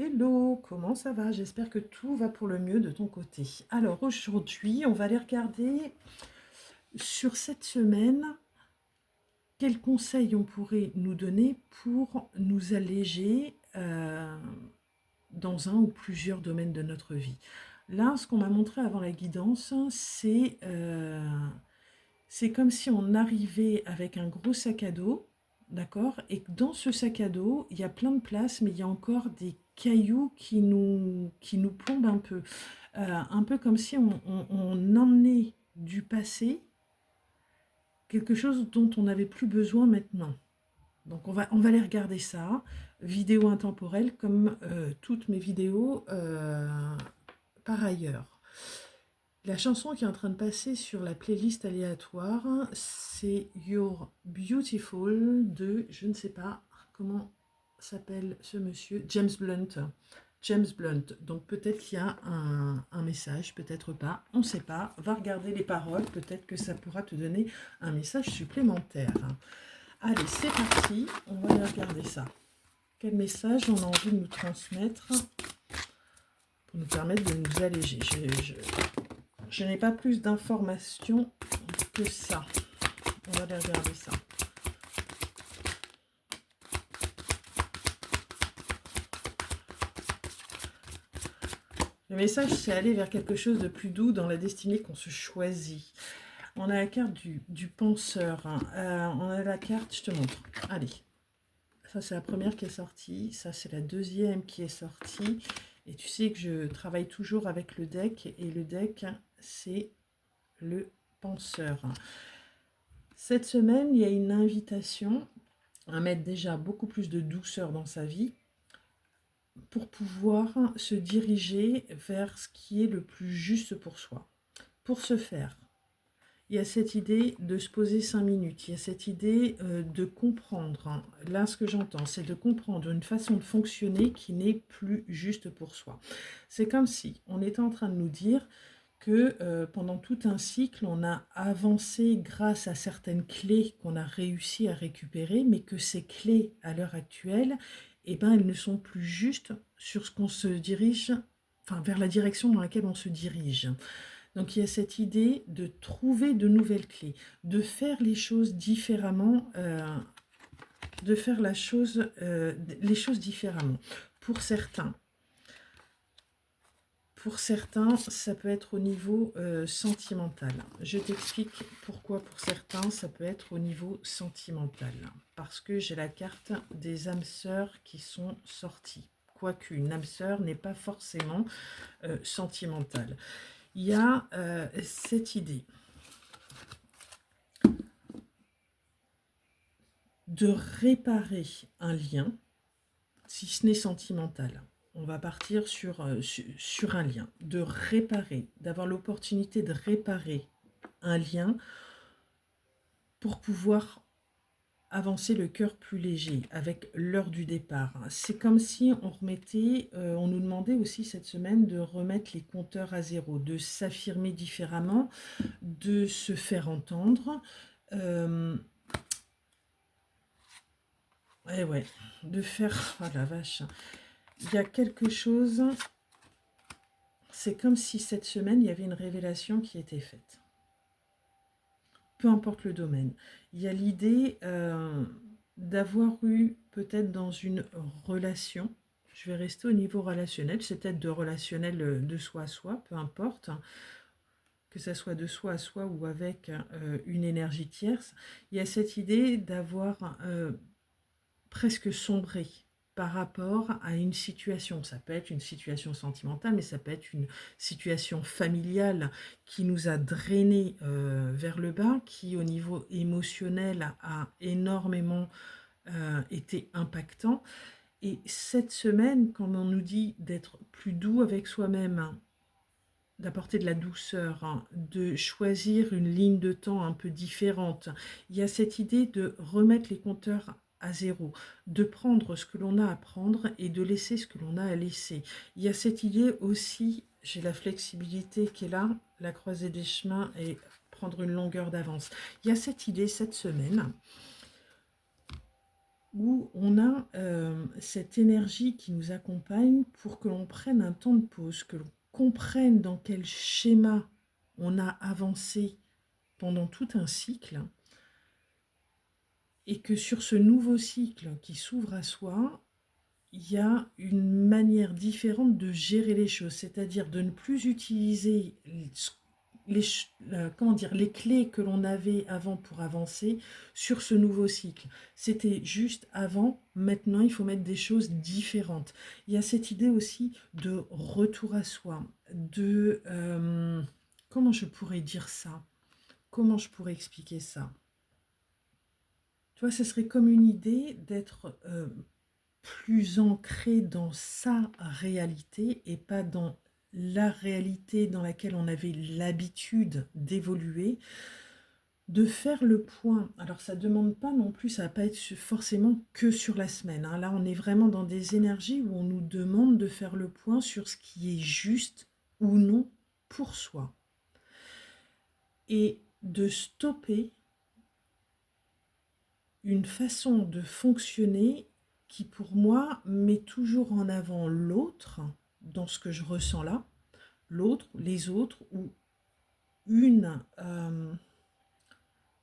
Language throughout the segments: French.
Hello, comment ça va? J'espère que tout va pour le mieux de ton côté. Alors aujourd'hui, on va aller regarder sur cette semaine quels conseils on pourrait nous donner pour nous alléger dans un ou plusieurs domaines de notre vie. Là, ce qu'on m'a montré avant la guidance, c'est comme si on arrivait avec un gros sac à dos, d'accord? Et que dans ce sac à dos, il y a plein de place, mais il y a encore des cailloux qui nous plombent un peu comme si on emmenait du passé quelque chose dont on n'avait plus besoin maintenant. Donc on va aller regarder ça, vidéo intemporelle comme toutes mes vidéos par ailleurs. La chanson qui est en train de passer sur la playlist aléatoire, c'est You're Beautiful de, je ne sais pas comment s'appelle ce monsieur, James Blunt. James Blunt. Donc peut-être qu'il y a un message, peut-être pas, on ne sait pas. Va regarder les paroles, peut-être que ça pourra te donner un message supplémentaire. Allez, c'est parti, on va aller regarder ça. Quel message on a envie de nous transmettre pour nous permettre de nous alléger. Je n'ai pas plus d'informations que ça. On va aller regarder ça. Le message, c'est aller vers quelque chose de plus doux dans la destinée qu'on se choisit. On a la carte du penseur. On a la carte, je te montre. Allez. Ça, c'est la première qui est sortie. Ça, c'est la deuxième qui est sortie. Et tu sais que je travaille toujours avec le deck. Et le deck, c'est le penseur. Cette semaine, il y a une invitation à mettre déjà beaucoup plus de douceur dans sa vie pour pouvoir se diriger vers ce qui est le plus juste pour soi. Pour ce faire, il y a cette idée de se poser 5 minutes, il y a cette idée de comprendre. Là, ce que j'entends, c'est de comprendre une façon de fonctionner qui n'est plus juste pour soi. C'est comme si on était en train de nous dire que pendant tout un cycle, on a avancé grâce à certaines clés qu'on a réussi à récupérer, mais que ces clés, à l'heure actuelle, eh ben, elles ne sont plus justes sur ce qu'on se dirige, enfin, vers la direction dans laquelle on se dirige. Donc il y a cette idée de trouver de nouvelles clés, de faire les choses différemment, de faire les choses différemment. Pour certains, ça peut être au niveau sentimental. Je t'explique pourquoi pour certains, ça peut être au niveau sentimental. Parce que j'ai la carte des âmes sœurs qui sont sorties. Quoique une âme sœur n'est pas forcément sentimentale. Il y a cette idée de réparer un lien, si ce n'est sentimental. On va partir sur un lien, de réparer, d'avoir l'opportunité de réparer un lien pour pouvoir avancer le cœur plus léger avec l'heure du départ. C'est comme si on remettait, on nous demandait aussi cette semaine de remettre les compteurs à zéro, de s'affirmer différemment, de se faire entendre. Et ouais, de faire... Oh la vache. Il y a quelque chose... C'est comme si cette semaine, il y avait une révélation qui était faite. Peu importe le domaine. Il y a l'idée d'avoir eu peut-être dans une relation, je vais rester au niveau relationnel, c'est peut-être de relationnel de soi à soi, peu importe, que ça soit de soi à soi ou avec une énergie tierce, il y a cette idée d'avoir presque sombré par rapport à une situation. Ça peut être une situation sentimentale, mais ça peut être une situation familiale qui nous a drainés vers le bas, qui au niveau émotionnel a énormément été impactant. Et cette semaine, quand on nous dit d'être plus doux avec soi-même, d'apporter de la douceur, de choisir une ligne de temps un peu différente, il y a cette idée de remettre les compteurs à zéro, de prendre ce que l'on a à prendre et de laisser ce que l'on a à laisser. Il y a cette idée aussi, j'ai la flexibilité qui est là, la croisée des chemins et prendre une longueur d'avance. Il y a cette idée cette semaine où on a cette énergie qui nous accompagne pour que l'on prenne un temps de pause, que l'on comprenne dans quel schéma on a avancé pendant tout un cycle, et que sur ce nouveau cycle qui s'ouvre à soi, il y a une manière différente de gérer les choses, c'est-à-dire de ne plus utiliser comment dire, les clés que l'on avait avant pour avancer sur ce nouveau cycle. C'était juste avant, maintenant il faut mettre des choses différentes. Il y a cette idée aussi de retour à soi, de... comment je pourrais dire ça? Comment je pourrais expliquer ça? Tu vois, ce serait comme une idée d'être plus ancré dans sa réalité et pas dans la réalité dans laquelle on avait l'habitude d'évoluer, de faire le point. Alors ça ne demande pas non plus, ça ne va pas être forcément que sur la semaine, hein. Là, on est vraiment dans des énergies où on nous demande de faire le point sur ce qui est juste ou non pour soi. Et de stopper une façon de fonctionner qui, pour moi, met toujours en avant l'autre dans ce que je ressens là, l'autre, les autres, ou une, euh,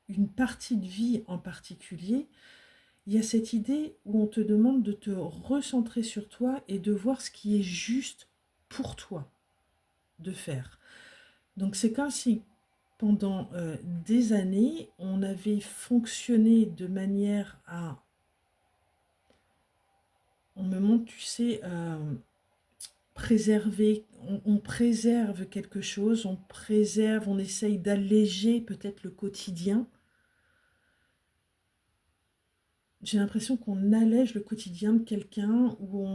une partie de vie en particulier. Il y a cette idée où on te demande de te recentrer sur toi et de voir ce qui est juste pour toi de faire. Donc c'est comme si pendant des années, on avait fonctionné de manière à... On me montre, tu sais, préserver, on préserve quelque chose, on préserve, on essaye d'alléger peut-être le quotidien. J'ai l'impression qu'on allège le quotidien de quelqu'un, où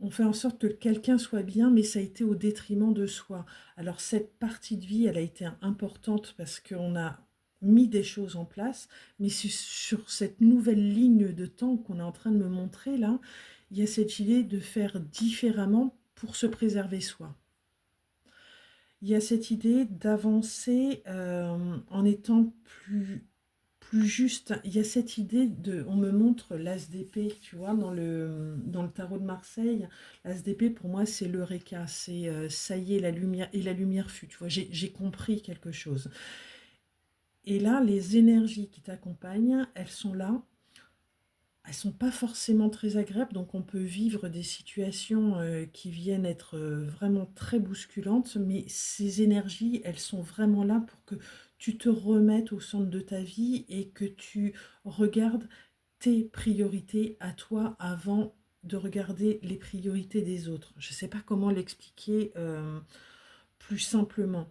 on fait en sorte que quelqu'un soit bien, mais ça a été au détriment de soi. Alors cette partie de vie, elle a été importante parce qu'on a mis des choses en place, mais sur cette nouvelle ligne de temps qu'on est en train de me montrer là, il y a cette idée de faire différemment pour se préserver soi. Il y a cette idée d'avancer en étant plus juste. Il y a cette idée de... On me montre l'as d'épée, tu vois, dans le tarot de Marseille. L'as d'épée, pour moi, c'est l'Eureka. C'est ça y est, la lumière, et la lumière fut. Tu vois, j'ai compris quelque chose. Et là, les énergies qui t'accompagnent, elles sont là. Elles sont pas forcément très agréables, donc on peut vivre des situations qui viennent être vraiment très bousculantes, mais ces énergies, elles sont vraiment là pour que tu te remettes au centre de ta vie et que tu regardes tes priorités à toi avant de regarder les priorités des autres. Je ne sais pas comment l'expliquer plus simplement.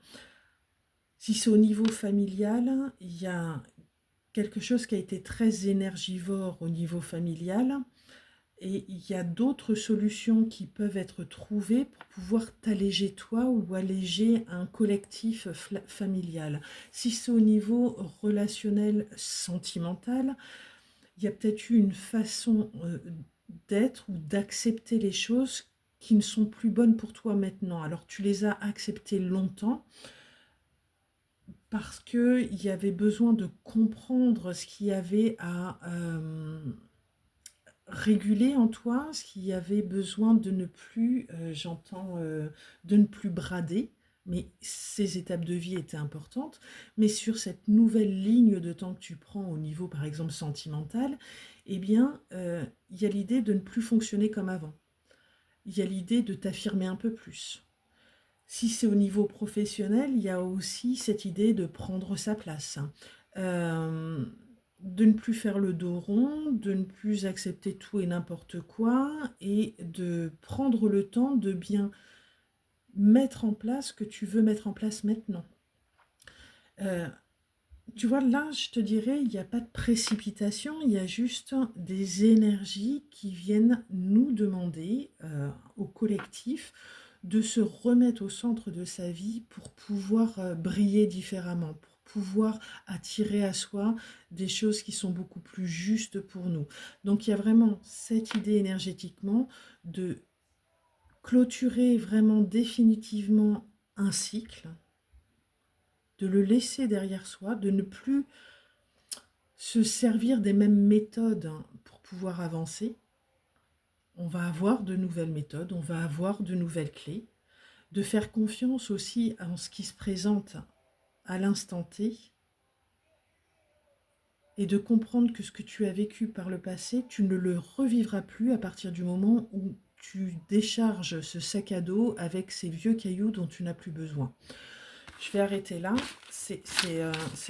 Si c'est au niveau familial, il y a quelque chose qui a été très énergivore au niveau familial, et il y a d'autres solutions qui peuvent être trouvées pour pouvoir t'alléger toi ou alléger un collectif familial. Si c'est au niveau relationnel, sentimental, il y a peut-être eu une façon d'être ou d'accepter les choses qui ne sont plus bonnes pour toi maintenant. Alors tu les as acceptées longtemps parce qu'il y avait besoin de comprendre ce qu'il y avait à réguler en toi, ce qu'il y avait besoin de ne plus, de ne plus brader. Mais ces étapes de vie étaient importantes. Mais sur cette nouvelle ligne de temps que tu prends au niveau, par exemple, sentimental, eh bien, il y a l'idée de ne plus fonctionner comme avant. Il y a l'idée de t'affirmer un peu plus. Si c'est au niveau professionnel, il y a aussi cette idée de prendre sa place. Euh, de ne plus faire le dos rond, de ne plus accepter tout et n'importe quoi, et de prendre le temps de bien mettre en place ce que tu veux mettre en place maintenant. Euh, Tu vois, là, je te dirais, il n'y a pas de précipitation, il y a juste des énergies qui viennent nous demander, au collectif, de se remettre au centre de sa vie pour pouvoir briller différemment, pour pouvoir attirer à soi des choses qui sont beaucoup plus justes pour nous. Donc, il y a vraiment cette idée énergétiquement de clôturer vraiment définitivement un cycle, de le laisser derrière soi, de ne plus se servir des mêmes méthodes pour pouvoir avancer. On va avoir de nouvelles méthodes, on va avoir de nouvelles clés, de faire confiance aussi en ce qui se présente à l'instant T et de comprendre que ce que tu as vécu par le passé, tu ne le revivras plus à partir du moment où tu décharges ce sac à dos avec ces vieux cailloux dont tu n'as plus besoin. Je vais arrêter là, c'est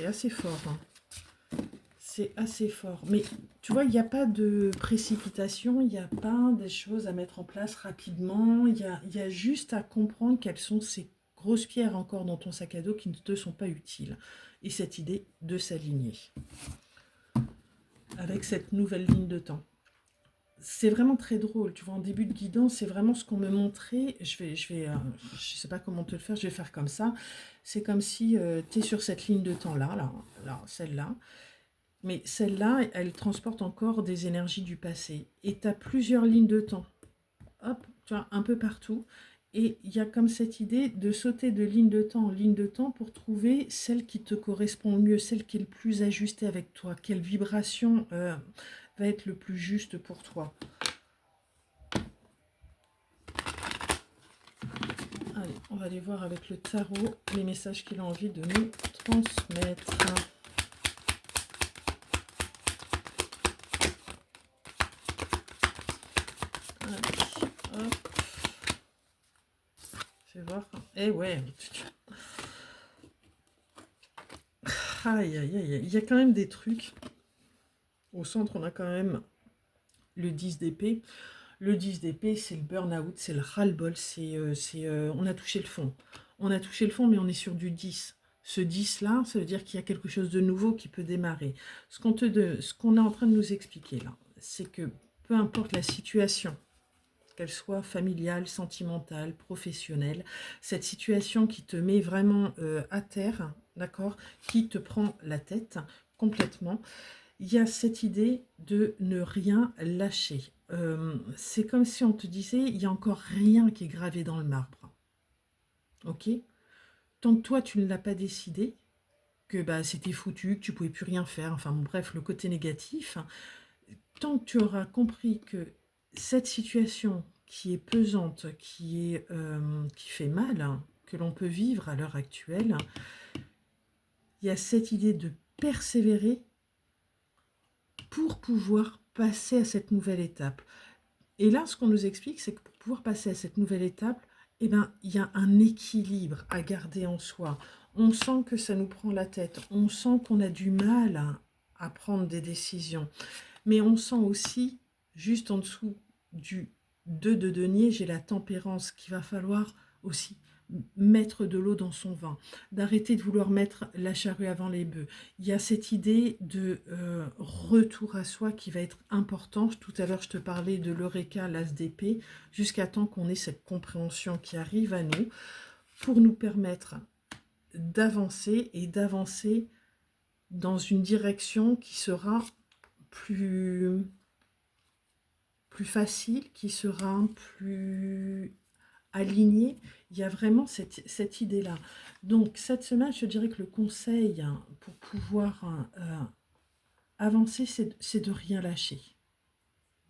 assez fort. Hein. C'est assez fort. Mais tu vois, il n'y a pas de précipitation, il n'y a pas des choses à mettre en place rapidement. Il y a juste à comprendre quelles sont ces grosses pierres encore dans ton sac à dos qui ne te sont pas utiles. Et cette idée de s'aligner avec cette nouvelle ligne de temps. C'est vraiment très drôle. Tu vois, en début de guidance, c'est vraiment ce qu'on me montrait. Je sais pas comment te le faire, je vais faire comme ça. C'est comme si tu es sur cette ligne de temps-là, celle-là. Mais celle-là, elle transporte encore des énergies du passé. Et tu as plusieurs lignes de temps. Hop, tu vois, un peu partout. Et il y a comme cette idée de sauter de ligne de temps en ligne de temps pour trouver celle qui te correspond le mieux, celle qui est le plus ajustée avec toi. Quelle vibration va être le plus juste pour toi. Allez, on va aller voir avec le tarot les messages qu'il a envie de nous transmettre. Hop. Je vais voir. Eh ouais. Aïe, aïe, aïe. Il y a quand même des trucs. Au centre, on a quand même le 10 d'épée. Le 10 d'épée, c'est le burn-out, c'est le ras-le-bol. On a touché le fond. On a touché le fond, mais on est sur du 10. Ce 10-là, ça veut dire qu'il y a quelque chose de nouveau qui peut démarrer. Ce qu'on est en train de nous expliquer là, c'est que peu importe la situation, qu'elle soit familiale, sentimentale, professionnelle, cette situation qui te met vraiment à terre, d'accord, qui te prend la tête complètement, il y a cette idée de ne rien lâcher. C'est comme si on te disait, il n'y a encore rien qui est gravé dans le marbre. Ok? Tant que toi, tu ne l'as pas décidé, que bah, c'était foutu, que tu ne pouvais plus rien faire, enfin bon, bref, le côté négatif, tant que tu auras compris que cette situation qui est pesante, qui fait mal, que l'on peut vivre à l'heure actuelle, il y a cette idée de persévérer pour pouvoir passer à cette nouvelle étape. Et là, ce qu'on nous explique, c'est que pour pouvoir passer à cette nouvelle étape, eh ben, il y a un équilibre à garder en soi. On sent que ça nous prend la tête, on sent qu'on a du mal à prendre des décisions. Mais on sent aussi, juste en dessous du 2 de denier, j'ai la tempérance qu'il va falloir aussi mettre de l'eau dans son vin, d'arrêter de vouloir mettre la charrue avant les bœufs. Il y a cette idée de retour à soi qui va être importante. Tout à l'heure, je te parlais de l'Eureka, l'As d'épée, jusqu'à temps qu'on ait cette compréhension qui arrive à nous pour nous permettre d'avancer et d'avancer dans une direction qui sera plus facile, qui sera plus aligné. Il y a vraiment cette idée-là. Donc, cette semaine, je dirais que le conseil pour pouvoir avancer, c'est de rien lâcher.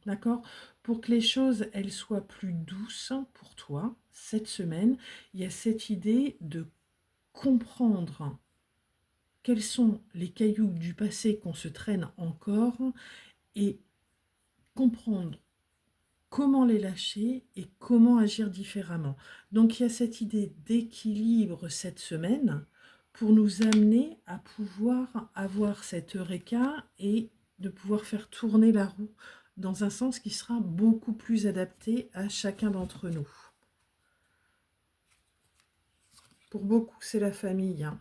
D'accord? Pour que les choses, elles soient plus douces pour toi, cette semaine, il y a cette idée de comprendre quels sont les cailloux du passé qu'on se traîne encore et comprendre comment les lâcher et comment agir différemment. Donc il y a cette idée d'équilibre cette semaine pour nous amener à pouvoir avoir cette eureka et de pouvoir faire tourner la roue dans un sens qui sera beaucoup plus adapté à chacun d'entre nous. Pour beaucoup, c'est la famille. Hein.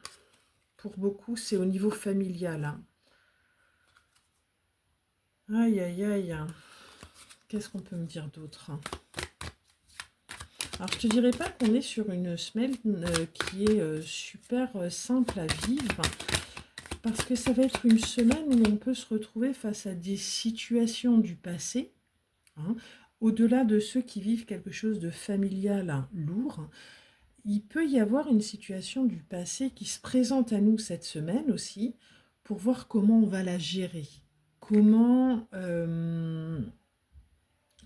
Pour beaucoup, c'est au niveau familial. Hein. Aïe, aïe, aïe. Qu'est-ce qu'on peut me dire d'autre? Alors, je te dirais pas qu'on est sur une semaine qui est super simple à vivre, parce que ça va être une semaine où on peut se retrouver face à des situations du passé, hein, au-delà de ceux qui vivent quelque chose de familial hein, lourd. Il peut y avoir une situation du passé qui se présente à nous cette semaine aussi, pour voir comment on va la gérer, comment,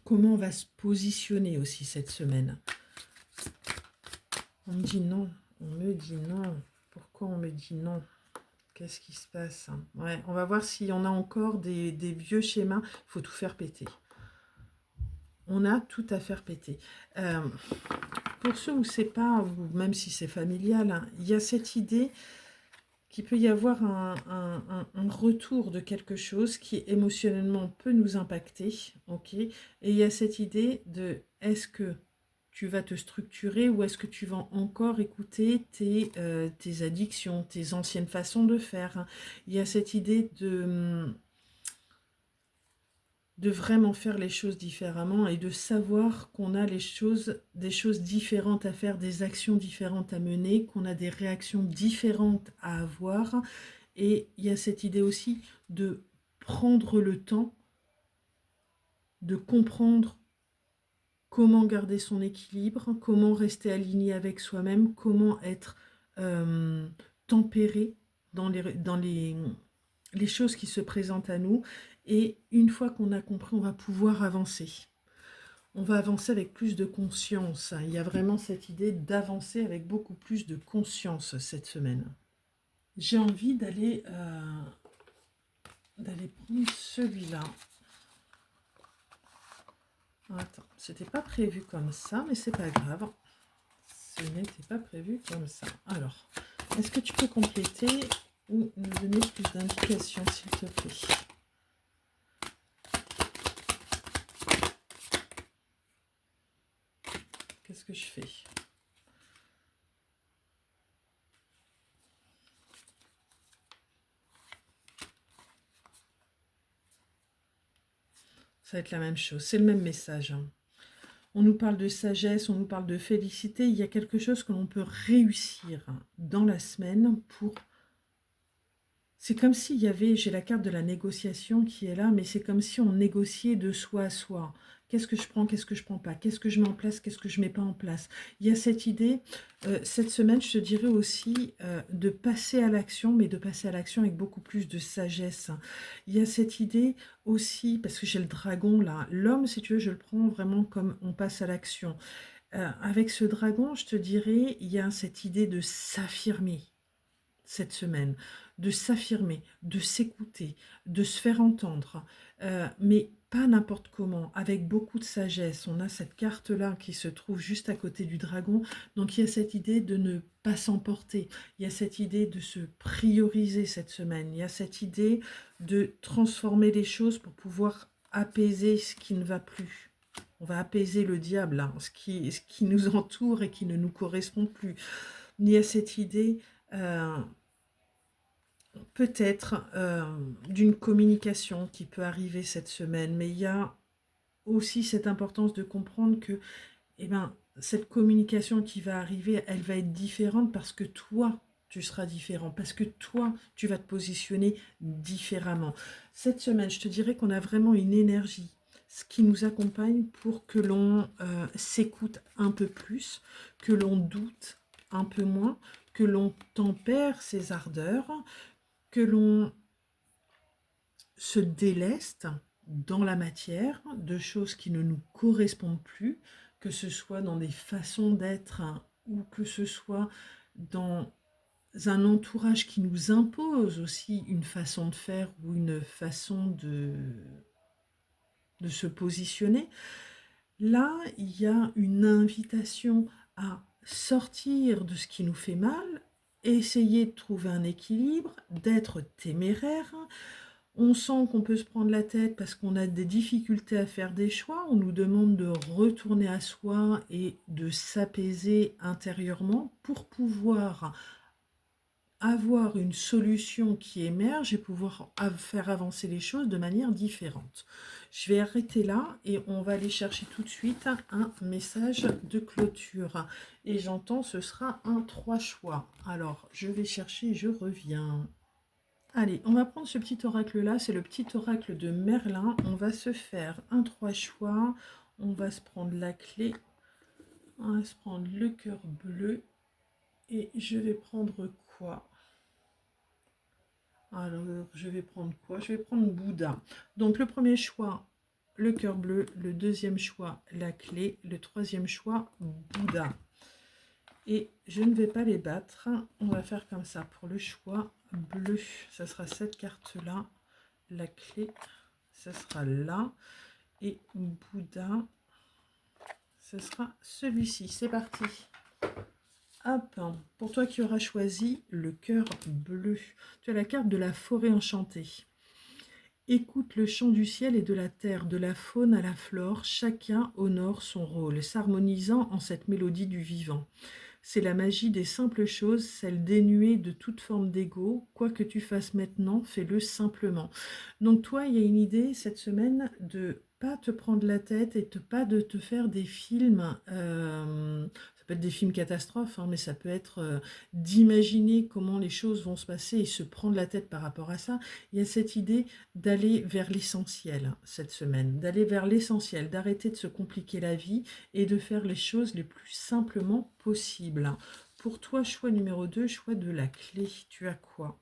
comment on va se positionner aussi cette semaine. On me dit non, on me dit non. Pourquoi on me dit non? Qu'est-ce qui se passe? Ouais, on va voir s'il y en a encore des vieux schémas. Il faut tout faire péter. On a tout à faire péter. Pour ceux où c'est pas, ou même si c'est familial, hein, il y a cette idée qu'il peut y avoir un retour de quelque chose qui émotionnellement peut nous impacter, ok? Et il y a cette idée de est-ce que tu vas te structurer ou est-ce que tu vas encore écouter tes addictions, tes anciennes façons de faire, hein. Il y a cette idée de vraiment faire les choses différemment et de savoir qu'on a des choses différentes à faire, des actions différentes à mener, qu'on a des réactions différentes à avoir. Et il y a cette idée aussi de prendre le temps de comprendre comment garder son équilibre, comment rester aligné avec soi-même, comment être tempéré dans les choses qui se présentent à nous. Et une fois qu'on a compris, on va pouvoir avancer. On va avancer avec plus de conscience. Il y a vraiment cette idée d'avancer avec beaucoup plus de conscience cette semaine. J'ai envie d'aller prendre celui-là. Attends, c'était pas prévu comme ça, mais c'est pas grave. Ce n'était pas prévu comme ça. Alors, est-ce que tu peux compléter ou nous donner plus d'indications, s'il te plaît? Qu'est-ce que je fais? Ça va être la même chose, c'est le même message, hein. On nous parle de sagesse, on nous parle de félicité. Il y a quelque chose que l'on peut réussir dans la semaine pour... C'est comme s'il y avait, j'ai la carte de la négociation qui est là, mais c'est comme si on négociait de soi à soi. Qu'est-ce que je prends, qu'est-ce que je prends pas? Qu'est-ce que je mets en place, qu'est-ce que je mets pas en place? Il y a cette idée, cette semaine, je te dirais aussi de passer à l'action, mais de passer à l'action avec beaucoup plus de sagesse. Il y a cette idée aussi, parce que j'ai le dragon là, l'homme, si tu veux, je le prends vraiment comme on passe à l'action. Avec ce dragon, je te dirais, il y a cette idée de s'affirmer cette semaine, de s'affirmer, de s'écouter, de se faire entendre, mais pas n'importe comment, avec beaucoup de sagesse. On a cette carte-là qui se trouve juste à côté du dragon, donc il y a cette idée de ne pas s'emporter, il y a cette idée de se prioriser cette semaine, il y a cette idée de transformer les choses pour pouvoir apaiser ce qui ne va plus. On va apaiser le diable, hein, ce qui nous entoure et qui ne nous correspond plus. Il y a cette idée peut-être d'une communication qui peut arriver cette semaine, mais il y a aussi cette importance de comprendre que eh ben, cette communication qui va arriver, elle va être différente parce que toi, tu seras différent, parce que toi, tu vas te positionner différemment. Cette semaine, je te dirais qu'on a vraiment une énergie, ce qui nous accompagne pour que l'on s'écoute un peu plus, que l'on doute un peu moins, que l'on tempère ses ardeurs, que l'on se déleste dans la matière de choses qui ne nous correspondent plus, que ce soit dans des façons d'être ou que ce soit dans un entourage qui nous impose aussi une façon de faire ou une façon de se positionner. Là, il y a une invitation à sortir de ce qui nous fait mal, essayer de trouver un équilibre, d'être téméraire. On sent qu'on peut se prendre la tête parce qu'on a des difficultés à faire des choix. On nous demande de retourner à soi et de s'apaiser intérieurement pour pouvoir avoir une solution qui émerge et pouvoir faire avancer les choses de manière différente. Je vais arrêter là et on va aller chercher tout de suite un message de clôture. Et j'entends ce sera un 3 choix. Alors, je vais chercher et je reviens. Allez, on va prendre ce petit oracle-là, c'est le petit oracle de Merlin. On va se faire un 3 choix. On va se prendre la clé. On va se prendre le cœur bleu. Et je vais prendre quoi? Alors, je vais prendre quoi? Je vais prendre Bouddha. Donc, le premier choix, le cœur bleu. Le deuxième choix, la clé. Le troisième choix, Bouddha. Et je ne vais pas les battre. On va faire comme ça. Pour le choix bleu, ça sera cette carte-là. La clé, ça sera là. Et Bouddha, ce sera celui-ci. C'est parti. Hop, pour toi qui auras choisi le cœur bleu, tu as la carte de la forêt enchantée. Écoute le chant du ciel et de la terre, de la faune à la flore, chacun honore son rôle, s'harmonisant en cette mélodie du vivant. C'est la magie des simples choses, celle dénuée de toute forme d'ego. Quoi que tu fasses maintenant, fais-le simplement. Donc toi, il y a une idée cette semaine de pas te prendre la tête et pas de te faire des films. Ça peut être des films catastrophes, hein, mais ça peut être d'imaginer comment les choses vont se passer et se prendre la tête par rapport à ça. Il y a cette idée d'aller vers l'essentiel cette semaine, d'aller vers l'essentiel, d'arrêter de se compliquer la vie et de faire les choses les plus simplement possible. Pour toi, choix numéro 2, choix de la clé. Tu as quoi?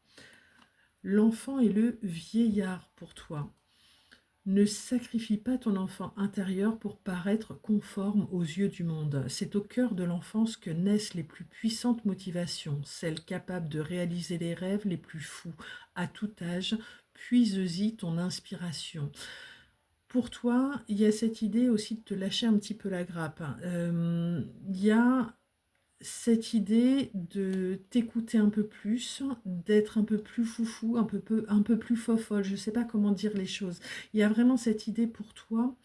L'enfant et le vieillard pour toi. Ne sacrifie pas ton enfant intérieur pour paraître conforme aux yeux du monde. C'est au cœur de l'enfance que naissent les plus puissantes motivations, celles capables de réaliser les rêves les plus fous. À tout âge, puise-y ton inspiration. Pour toi, il y a cette idée aussi de te lâcher un petit peu la grappe. Il y a cette idée de t'écouter un peu plus, d'être un peu plus foufou, un peu plus fofolle, je ne sais pas comment dire les choses. Il y a vraiment cette idée pour toi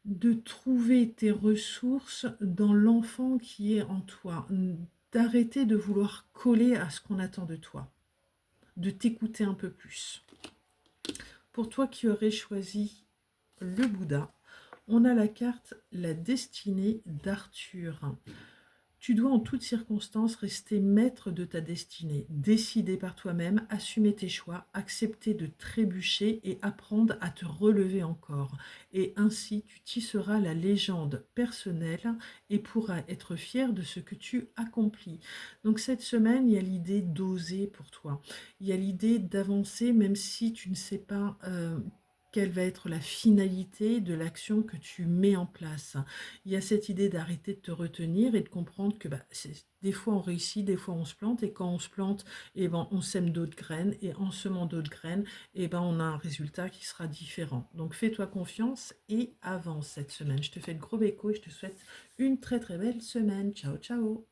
de trouver tes ressources dans l'enfant qui est en toi, d'arrêter de vouloir coller à ce qu'on attend de toi, de t'écouter un peu plus. Pour toi qui aurais choisi le Bouddha, on a la carte La destinée d'Arthur. Tu dois en toutes circonstances rester maître de ta destinée, décider par toi-même, assumer tes choix, accepter de trébucher et apprendre à te relever encore. Et ainsi, tu tisseras la légende personnelle et pourras être fier de ce que tu accomplis. Donc cette semaine, il y a l'idée d'oser pour toi. Il y a l'idée d'avancer même si tu ne sais pas quelle va être la finalité de l'action que tu mets en place. Il y a cette idée d'arrêter de te retenir et de comprendre que des fois on réussit, des fois on se plante, et quand on se plante, on sème d'autres graines, et en semant d'autres graines, on a un résultat qui sera différent. Donc fais-toi confiance et avance cette semaine. Je te fais de gros bécos et je te souhaite une très très belle semaine. Ciao ciao.